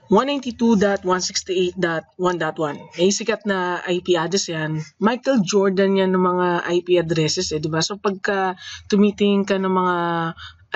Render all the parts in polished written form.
192.168.1.1. May sikat na IP address yan. Michael Jordan yan ng mga IP addresses di ba? So pagka tumitingin ka ng mga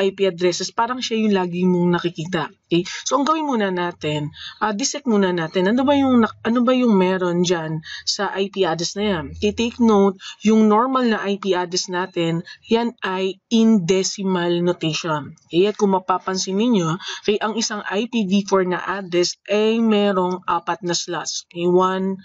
IP addresses, parang siya yung lagi mong nakikita. Okay? So ang gawin muna natin, dissect muna natin, ano ba yung meron diyan sa IP address na yan? Okay, take note, yung normal na IP address natin, yan ay in decimal notation. Okay, at kung mapapansin niyo, okay, ang isang IPv4 na address ay merong 4 na slots. Okay, 1,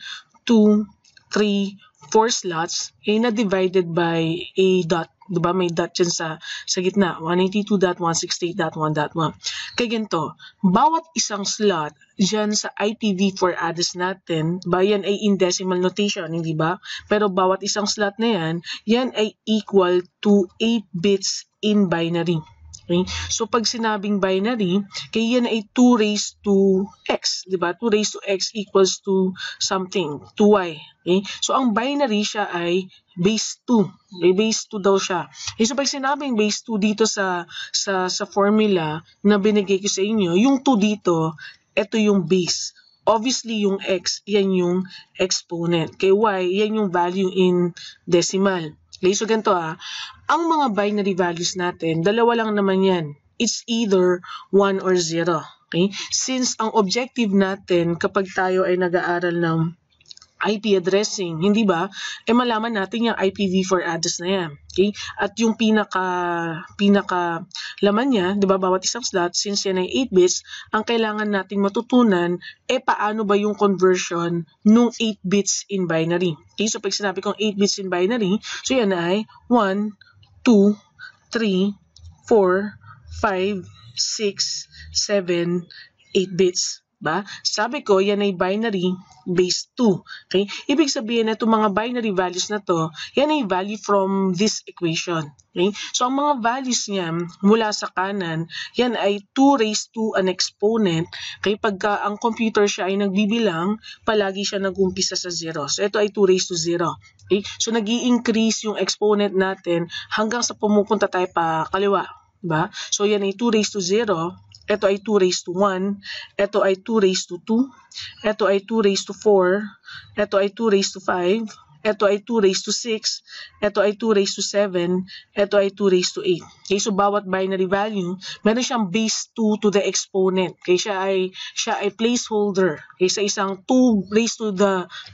2, 3, 4 slots ay na-divided by a dot. Diba? May dot dyan sa gitna. 192.168.1.1. Kaya ganito, bawat isang slot dyan sa IPv4 address natin, ba yan ay in decimal notation, hindi ba? Pero bawat isang slot na yan ay equal to 8 bits in binary. Okay? So pag sinabing binary, kaya yan ay 2 raised to x, di ba? 2 raised to x equals to something, 2y. Okay? So ang binary siya ay base 2. Okay? Base 2 daw siya. Okay? So pag sinabing base 2 dito sa formula na binigay ko sa inyo, yung 2 dito, ito yung base. Obviously, yung x, yan yung exponent. Kay y, yan yung value in decimal. Okay, so ganito ang mga binary values natin, dalawa lang naman yan. It's either 1 or 0. Okay? Since ang objective natin kapag tayo ay nag-aaral ng IP addressing, hindi ba? Malaman natin yung IPv4 address na yan. Okay? At yung pinaka laman niya, di ba, bawat isang slot, since yan ay 8 bits, ang kailangan nating matutunan, paano ba yung conversion nung 8 bits in binary. Okay? So, pag sinabi kong 8 bits in binary, so yan ay 1, 2, 3, 4, 5, 6, 7, 8 bits. Ba? Sabi ko, yan ay binary base 2. Okay? Ibig sabihin na itong mga binary values na to, yan ay value from this equation. Okay? So, ang mga values niya mula sa kanan, yan ay 2 raised to an exponent. Okay? Pagka ang computer siya ay nagbibilang, palagi siya nag-umpisa sa 0. So, ito ay 2 raised to 0. Okay? So, nag-i-increase yung exponent natin hanggang sa pumupunta tayo pa kaliwa. Diba? So, yan ay 2 raised to 0. Ito ay 2 raised to 1, ito ay 2 raised to 2, ito ay 2 raised to 4, ito ay 2 raised to 5, ito ay 2 raised to 6, ito ay 2 raised to 7, ito ay 2 raised to 8. Okay, so bawat binary value, meron siyang base 2 to the exponent. Okay, siya ay placeholder. Okay, sa isang 2 raised to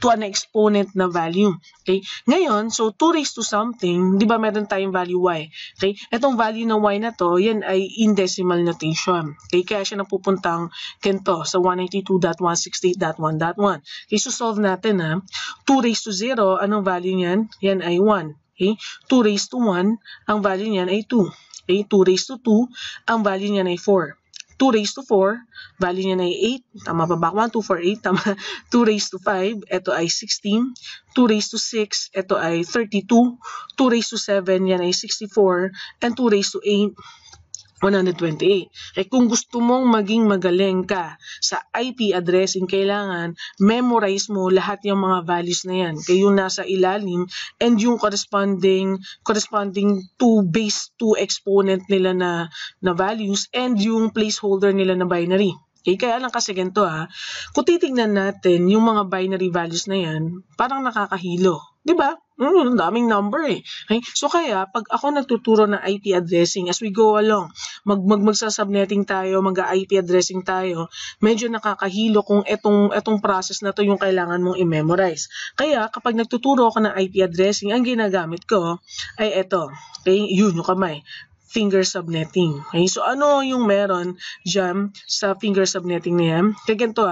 an exponent na value. Okay, ngayon, so 2 raised to something, di ba meron tayong value y. Okay, itong value ng y na to, yan ay in decimal notation. Okay, kaya siya napupuntang kento sa 192.168.1.1. Okay, so solve natin 2 raised to 0, anong value niyan? Yan ay 1. Okay? 2 raised to 1, ang value niyan ay 2. Okay? 2 raised to 2, ang value niyan ay 4. 2 raised to 4, value niyan ay 8. Tama pa ba? 1, 2, 4, 8. Tama. 2 raised to 5, ito ay 16. 2 raised to 6, ito ay 32. 2 raised to 7, yan ay 64. And 2 raised to 8, 128. Kung gusto mong maging magaling ka sa IP addressing, kailangan memorize mo lahat yung mga values na yan. Kaya yung nasa ilalim and yung corresponding to base 2 exponent nila na values and yung placeholder nila na binary. Okay, kaya lang kasi ganito kung titignan natin yung mga binary values na yan, parang nakakahilo. Diba? Daming number Okay? So kaya, pag ako nagtuturo ng IP addressing, as we go along, magsasubnetting tayo, mag-IP addressing tayo, medyo nakakahilo kung etong process na to yung kailangan mong i-memorize. Kaya, kapag nagtuturo ako ng IP addressing, ang ginagamit ko ay ito. Okay? Yun, yung kamay. Finger subnetting. Okay? So, ano yung meron dyan sa finger subnetting na yan? Kaya ganito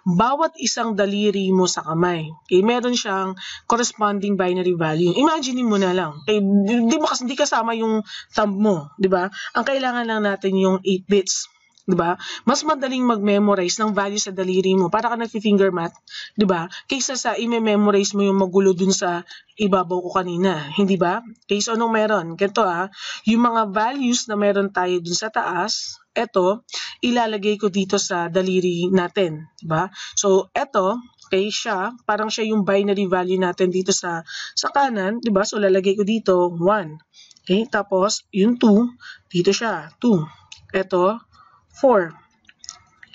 bawat isang daliri mo sa kamay, okay, meron siyang corresponding binary value. Imagine mo na lang. Okay? Di kasama yung thumb mo. Di ba? Ang kailangan lang natin yung 8 bits. Diba? Mas madaling mag-memorize ng value sa daliri mo para ka nag-finger math, diba? Kaysa sa i-memorize mo yung magulo dun sa ibabaw ko kanina, hindi ba? Okay, so anong meron? Ganito yung mga values na meron tayo dun sa taas, eto, ilalagay ko dito sa daliri natin, diba? So, eto, okay, parang siya yung binary value natin dito sa kanan, diba? So, lalagay ko dito, 1. Okay, tapos, yung 2, dito siya, 2. Eto, 4.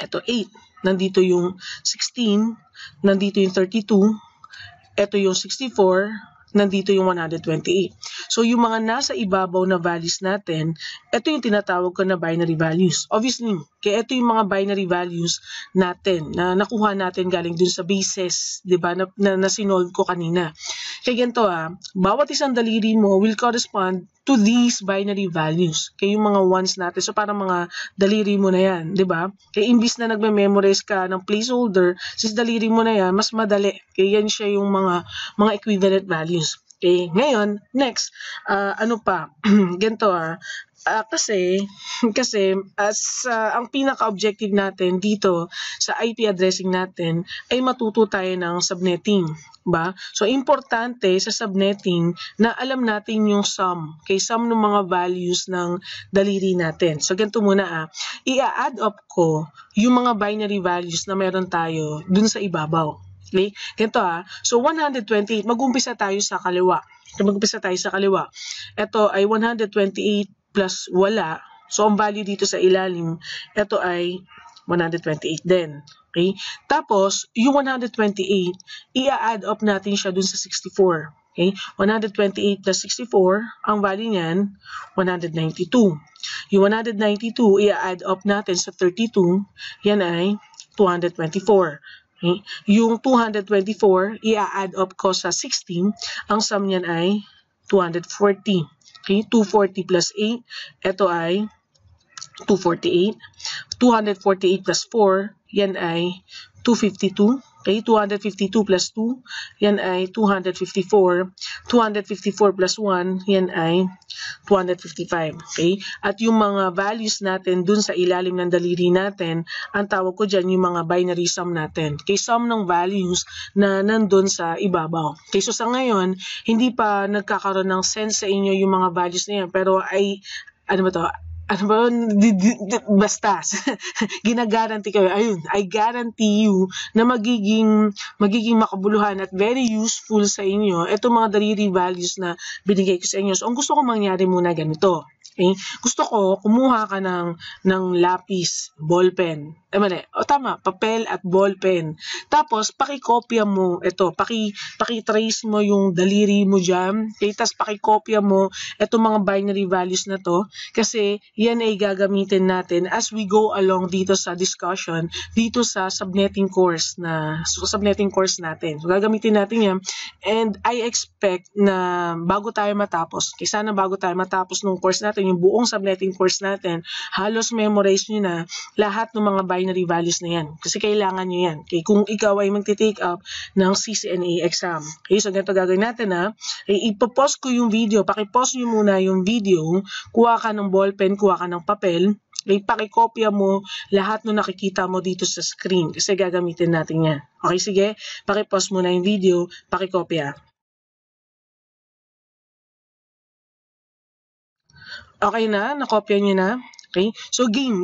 Ito, 8. nandito yung 16, nandito yung 32, ito yung 64, nandito yung 128. So, yung mga nasa ibabaw na values natin, ito yung tinatawag ko na binary values. Obviously, kaya ito yung mga binary values natin na nakuha natin galing dun sa bases, di ba, na sinolve ko kanina. Kaya ganito bawat isang daliri mo will correspond to these binary values. Kaya yung mga ones natin, so parang mga daliri mo na yan, di ba? Kaya imbis na nagme-memorize ka ng placeholder, since daliri mo na yan, mas madali. Kaya yan siya yung mga equivalent values. Okay, ngayon, next, ano pa, ganito kasi ang pinaka-objective natin dito sa IP addressing natin ay matuto tayo ng subnetting, ba? So importante sa subnetting na alam natin yung sum, sum ng mga values ng daliri natin. So ganito muna i-add up ko yung mga binary values na meron tayo dun sa ibabaw. Okay? Ganito so 128, mag-umpisa tayo sa kaliwa. Ito ay 128 plus wala. So, ang value dito sa ilalim, ito ay 128 din. Okay? Tapos, yung 128, i-add up natin siya dun sa 64. Okay? 128 plus 64, ang value niyan, 192. Yung 192, i-add up natin sa 32, yan ay 224. Okay? Yung 224, i-add up ko sa 16, ang sum niyan ay 240. Okay? 240 plus 8, ito ay 248. 248 plus 4, yan ay 252. Okay? 252 plus 2, yan ay 254. 254 plus 1, yan ay 255. Okay? At yung mga values natin dun sa ilalim ng daliri natin, ang tawag ko dyan yung mga binary sum natin. Okay? Sum ng values na nandun sa ibabaw. Okay? So sa ngayon, hindi pa nagkakaroon ng sense sa inyo yung mga values na yan, pero ay, basta, ginagaranti kayo, ayun, I guarantee you na magiging makabuluhan at very useful sa inyo itong mga daliri values na binigay ko sa inyo. So, ang gusto ko mangyari muna ganito. Okay? Gusto ko, kumuha ka ng lapis, ballpen. Tama, papel at ballpen. Tapos, pakikopya mo ito. Pakitrace mo yung daliri mo dyan. Okay? Tapos, pakikopya mo itong mga binary values na to. Kasi, yan ay gagamitin natin as we go along dito sa discussion, dito sa subnetting course natin. So, gagamitin natin yan. And I expect na bago tayo matapos, sana bago tayo matapos ng course natin, yung buong subnetting course natin, halos memorize nyo na lahat ng mga binary values na yan. Kasi kailangan nyo yan. Okay? Kung ikaw ay magti-take up ng CCNA exam. Okay? So, ganito gagawin natin ipopost ko yung video. Pakipost nyo muna yung video. Kuha ka ng ballpen, kuha ka ng papel. Okay? Pakikopya mo lahat ng nakikita mo dito sa screen. Kasi gagamitin natin yan. Okay? Sige. Pakipost muna yung video. Pakikopya. Okay na? Nakopya nyo na? Okay? So, game.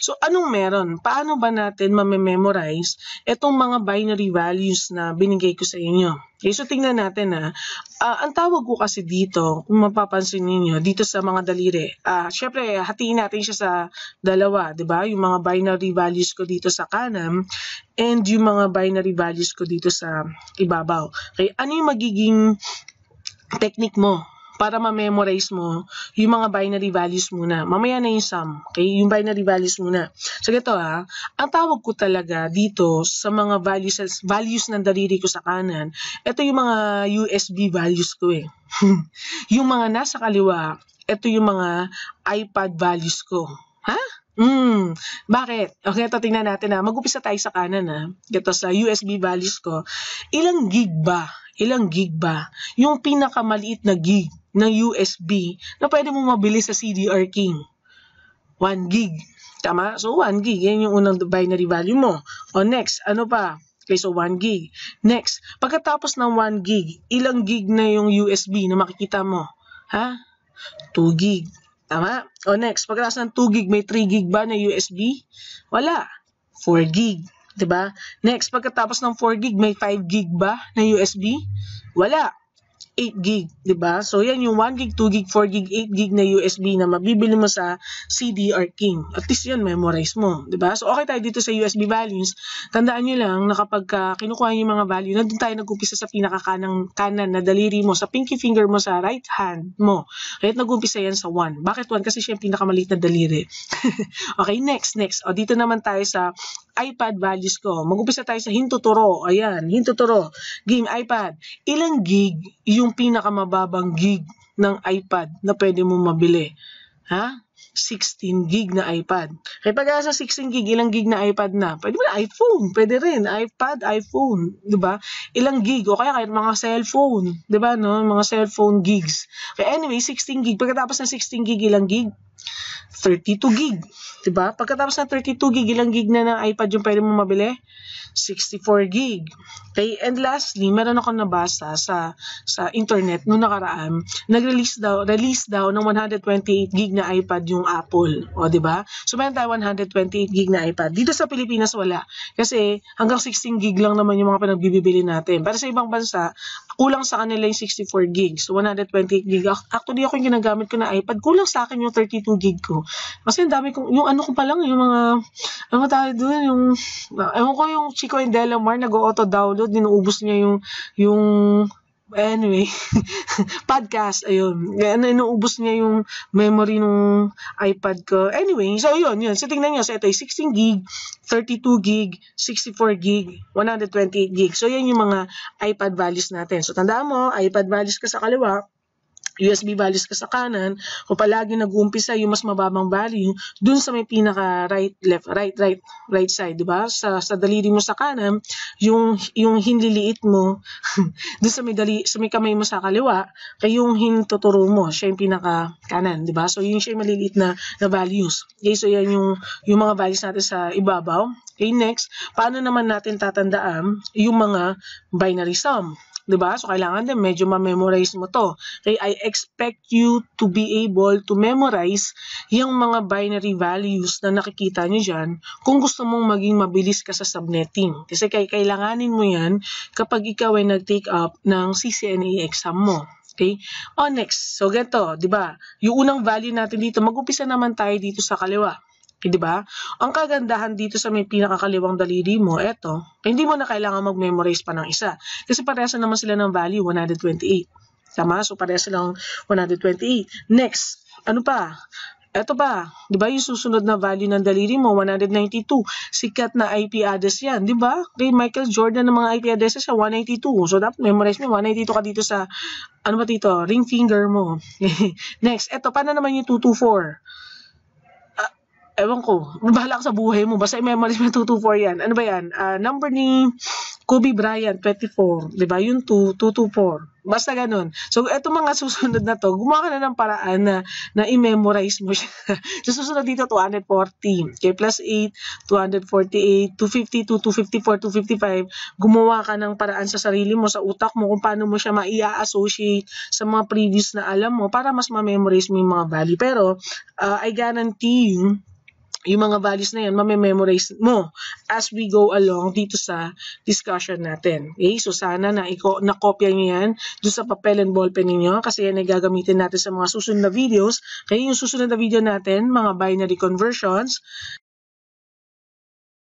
So, anong meron? Paano ba natin mamememorize itong mga binary values na binigay ko sa inyo? Okay? So, tingnan natin ang tawag ko kasi dito, kung mapapansin niyo dito sa mga daliri, syempre, hatiin natin siya sa dalawa, di ba? Yung mga binary values ko dito sa kanan and yung mga binary values ko dito sa ibabaw. Okay? Ano yung magiging technique mo para ma-memorize mo yung mga binary values muna? Mamaya na yung sum. Okay? Yung binary values muna. So, ito ang tawag ko talaga dito sa mga values ng daliri ko sa kanan, ito yung mga USB values ko yung mga nasa kaliwa, ito yung mga iPad values ko. Ha? Bakit? Okay, ito tingnan natin Mag-upisa tayo sa kanan Ito sa USB values ko. Ilang gig ba? Yung pinakamaliit na gig ng USB na pwede mo mabili sa CDR King. 1 gig. Tama? So, 1 gig. Yan yung unang binary value mo. O next, ano pa? Okay, so 1 gig. Next, pagkatapos ng 1 gig, ilang gig na yung USB na makikita mo? 2 gig. Tama? O next, pagkatapos ng 2 gig, may 3 gig ba na USB? Wala. 4 gig. Diba? Next, pagkatapos ng 4 gig, may 5 gig ba na USB? Wala. 8 gig, 'di ba? So yan yung 1 gig, 2 gig, 4 gig, 8 gig na USB na mabibili mo sa CDR King. At least yan memorize mo, 'di ba? So okay tayo dito sa USB values. Tandaan niyo lang na kapag kinukuha niyo yung mga value, nandun tayo nag-umpisa sa pinakakanang na daliri mo, sa pinky finger mo sa right hand mo. Kaya nag-umpisa yan sa 1. Bakit 1? Kasi siya yung pinakamaliit na daliri. Okay, next. O dito naman tayo sa iPad values ko. Mag-umpisa tayo sa hintuturo. Ayan, hintuturo. Game iPad. Ilang gig yung pinakamababang gig ng iPad na pwede mo mabili? Ha? 16 gig na iPad. Kaya pag sa 16 gig, ilang gig na iPad na? Pwede mo na iPhone. Pwede rin. iPad, iPhone. Diba? Ilang gig. O kaya kahit mga cellphone. Diba? No? Mga cellphone gigs. Kaya anyway, 16 gig. Pagkatapos ng 16 gig, ilang gig? 32 gig. Diba? Pagkatapos ng 32 gig, ilang gig na ng iPad yung pwede mo mabili? 64 gig. Okay, and lastly, meron ako nabasa sa internet noong nakaraan, release daw ng 128 gig na iPad yung Apple. O, di ba? So, meron tayo 128 gig na iPad. Dito sa Pilipinas, wala. Kasi, hanggang 16 gig lang naman yung mga pinagbibili natin. Pero sa ibang bansa, kulang sa kanila yung 64 gig. So, 128 gig. Actually, ako yung ginagamit ko na iPad. Kulang sa akin yung 32 gig ko. Kasi, ang dami kong, yung ano ko pa lang, yung mga, ano tayo doon, yung, ewan ko yung Chico and Delamar, nag-auto-download, dinuubos niya yung anyway, podcast, ayun. Inuubos niya yung memory ng iPad ko. Anyway, so yun. So tingnan nyo, so ito ay 16 gig, 32 gig, 64 gig, 128 gig. So yan yung mga iPad values natin. So tandaan mo, iPad values ka sa kaliwa, USB values ka sa kanan, o palagi nag-uumpisa yung mas mababang value dun sa may pinaka right side, di ba? Sa daliri mo sa kanan, yung hinliliit mo dun sa may kamay mo sa kaliwa, kaya yung hintuturo mo, siya yung pinaka kanan, di ba? So yun siya yung maliliit na values. Okay, so yan yung mga values natin sa ibabaw. Okay, next, paano naman natin tatandaan yung mga binary sum? Diba? So, kailangan din medyo ma-memorize mo to. Okay, I expect you to be able to memorize yung mga binary values na nakikita nyo dyan kung gusto mong maging mabilis ka sa subnetting. Kasi kailanganin mo yan kapag ikaw ay nag-take up ng CCNA exam mo. Okay? O, next. So, ganito, diba? Yung unang value natin dito, mag-upisa naman tayo dito sa kaliwa. Okay, diba? Ang kagandahan dito sa may pinakakaliwang daliri mo, eto, hindi mo na kailangan mag-memorize pa ng isa. Kasi parehas naman sila ng value, 128. Tama? So, parehas silang 128. Next, ano pa? Eto pa, di ba yung susunod na value ng daliri mo, 192. Sikat na IP address yan, di ba? Kay Michael Jordan ng mga IP addresses siya, 192. So, dapat memorize mo, 192 ka dito sa, ano ba dito, ring finger mo. Next, eto, paano naman yung 224? Ewan ko, bahala ka sa buhay mo. Basta i-memorize mo 224 yan. Ano ba yan? Number ni Kobe Bryant, 24. Diba? Yung 224. Basta ganun. So, eto mga susunod na to, gumawa ka na ng paraan na i-memorize mo siya. So, susunod dito, 240. Okay, plus 8, 248, 252, 254, 255. Gumawa ka ng paraan sa sarili mo, sa utak mo, kung paano mo siya ma-associate sa mga previous na alam mo para mas ma-memorize mo yung mga value. Pero, I guarantee you, yung mga values na yan, mamememorize mo as we go along dito sa discussion natin. Okay? So, sana na-copy nyo yan doon sa papel and ballpen ninyo kasi yan ay gagamitin natin sa mga susunod na videos. Kaya yung susunod na video natin, mga binary conversions,